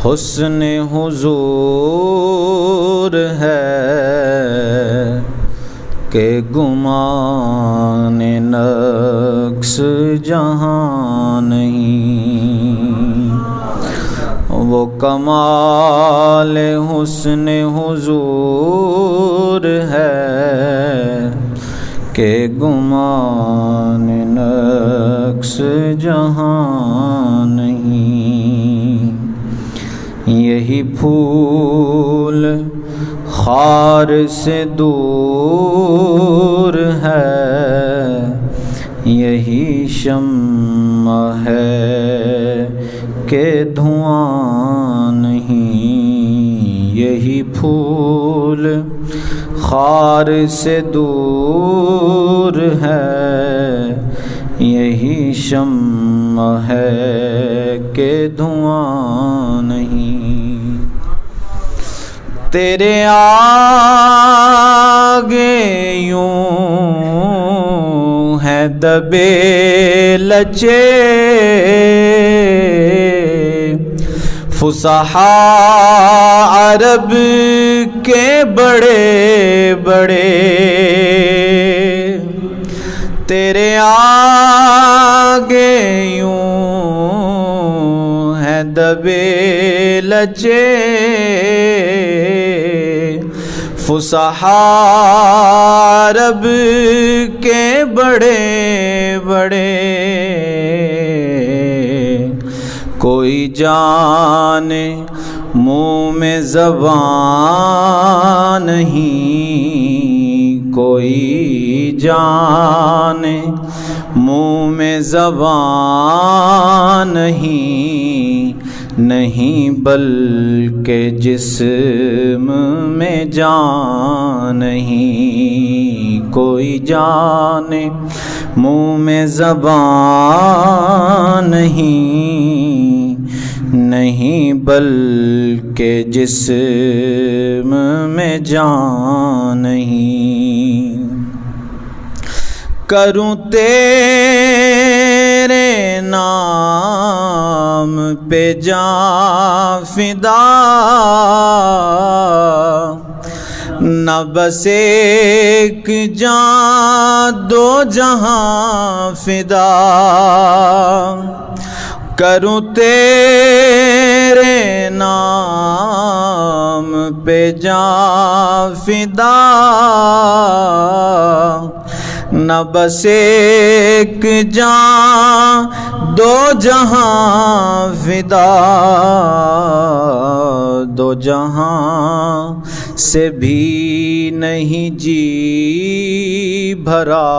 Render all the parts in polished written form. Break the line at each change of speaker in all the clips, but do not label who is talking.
حسن حضور ہے کہ گمان نقص جہاں نہیں، وہ کمال حسن حضور ہے کہ گمان نقص جہاں نہیں۔ یہی پھول خار سے دور ہے، یہی شمع ہے کہ دھواں نہیں۔ یہی پھول خار سے دور ہے، یہی شمع ہے کہ دھواں نہیں۔ تیرے آگے یوں ہے دبے لچے فصحاء عرب کے بڑے بڑے، تیرے آگے یوں ہے دبے لچے فصحاء عرب کے بڑے بڑے، کوئی جانے منہ میں زبان نہیں، کوئی جانے منہ میں زبان نہیں بلکہ جسم میں جان نہیں، کوئی جانے منہ میں زبان نہیں بلکہ جسم میں جان نہیں۔ کروں تیرے نام پہ جاں فدا، نہ بس ایک جاں دو جہاں فدا، کروں تیرے نام پہ جاں فدا، نہ بس ایک جاں دو جہاں فدا، دو جہاں سے بھی نہیں جی بھرا،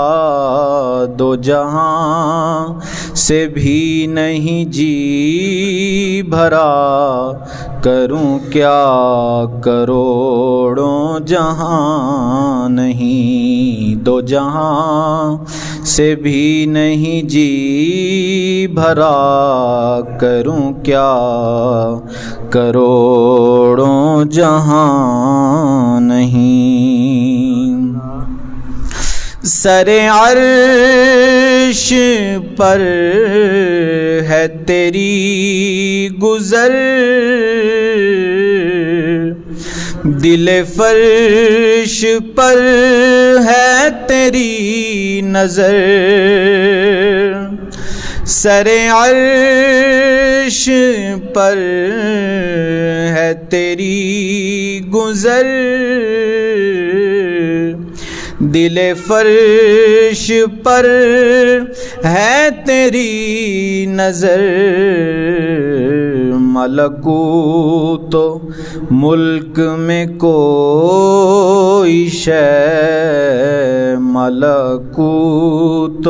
دو جہاں سے بھی نہیں جی بھرا، کروں کیا کروڑوں جہاں نہیں، دو جہاں سے بھی نہیں جی بھرا، کروں کیا کروڑوں جہاں نہیں۔ سر عرش پر ہے تیری گزر، دل فرش پر ہے تیری نظر، سر عرش پر ہے تیری گزر، دل فرش پر ہے تیری نظر، ملکوت ملک میں کوئی شے، ملکوت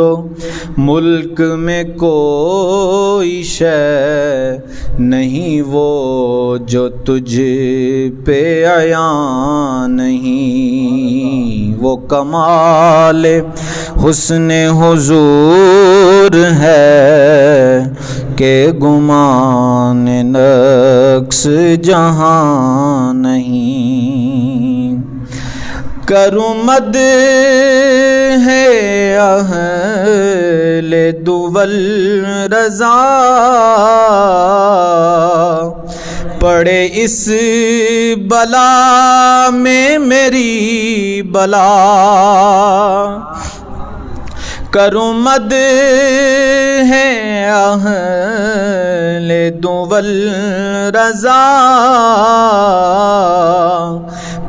ملک میں کوئی شے نہیں وہ جو تجھ پہ عیاں نہیں، وہ کمال حسن حضور ہے کہ گمان نقص جہاں نہیں۔ کروں مد ہے اہل دول رضا پڑے اس بلا میں میری بلا کروں مد ہے اہل دول رضا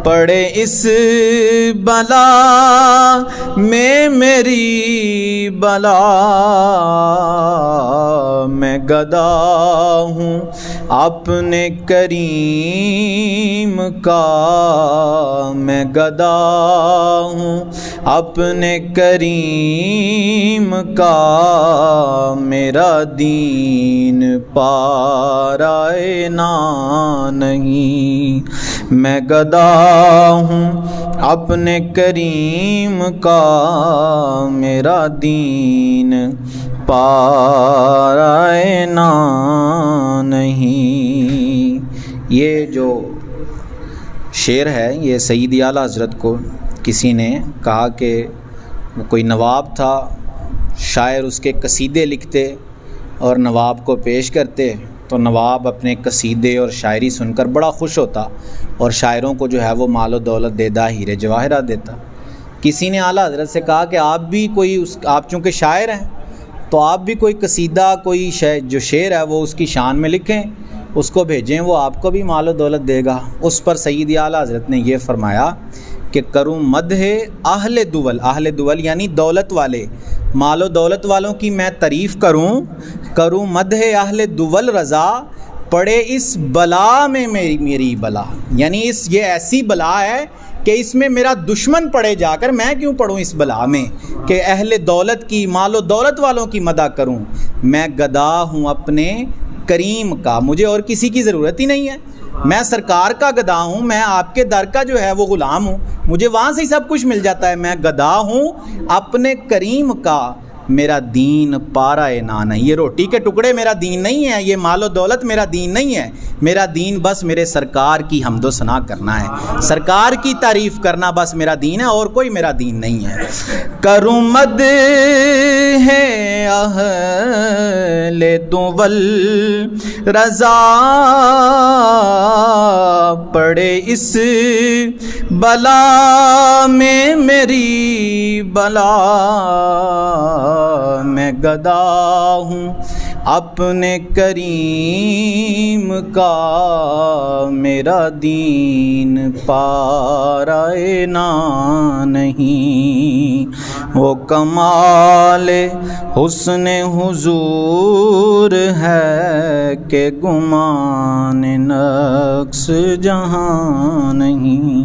پڑے اس بلا میں میری بلا میں گدا ہوں اپنے کریم کا میں گدا ہوں اپنے کریم کا میرا دین پارائے نا نہیں میں گدا ہوں اپنے کریم کا میرا دین پارائے نا نہیں۔ یہ جو شعر ہے یہ سید اعلیٰ حضرت کو کسی نے کہا کہ وہ کوئی نواب تھا، شاعر اس کے قصیدے لکھتے اور نواب کو پیش کرتے تو نواب اپنے قصیدے اور شاعری سن کر بڑا خوش ہوتا اور شاعروں کو جو ہے وہ مال و دولت دیتا، ہیرے جواہرات دیتا۔ کسی نے اعلیٰ حضرت سے کہا کہ آپ بھی کوئی آپ چونکہ شاعر ہیں تو آپ بھی کوئی قصیدہ کوئی جو شعر ہے وہ اس کی شان میں لکھیں، اس کو بھیجیں، وہ آپ کو بھی مال و دولت دے گا۔ اس پر سید اعلیٰ حضرت نے یہ فرمایا کہ کروں مدح اہل دول، اہل دول یعنی دولت والے، مال و دولت والوں کی میں تعریف کروں مدح اہل دول رضا پڑے اس بلا میں میری بلا، یعنی یہ ایسی بلا ہے کہ اس میں میرا دشمن پڑے جا کر، میں کیوں پڑھوں اس بلا میں کہ اہل دولت کی مال و دولت والوں کی مدح کروں۔ میں گدا ہوں اپنے کریم کا، مجھے اور کسی کی ضرورت ہی نہیں ہے، میں سرکار کا گدا ہوں، میں آپ کے در کا جو ہے وہ غلام ہوں، مجھے وہاں سے ہی سب کچھ مل جاتا ہے۔ میں گدا ہوں اپنے کریم کا میرا دین پارائے نا نہیں، یہ روٹی کے ٹکڑے میرا دین نہیں ہے، یہ مال و دولت میرا دین نہیں ہے، میرا دین بس میرے سرکار کی حمد و ثنا کرنا ہے، سرکار کی تعریف کرنا بس میرا دین ہے، اور کوئی میرا دین نہیں ہے۔ کروں مد ہے اہل دول رضا پڑے اس بلا میں میری بلا میں گدا ہوں اپنے کریم کا میرا دین پارائے نا نہیں۔ وہ کمال حسن حضور ہے کہ گمان نقص جہاں نہیں۔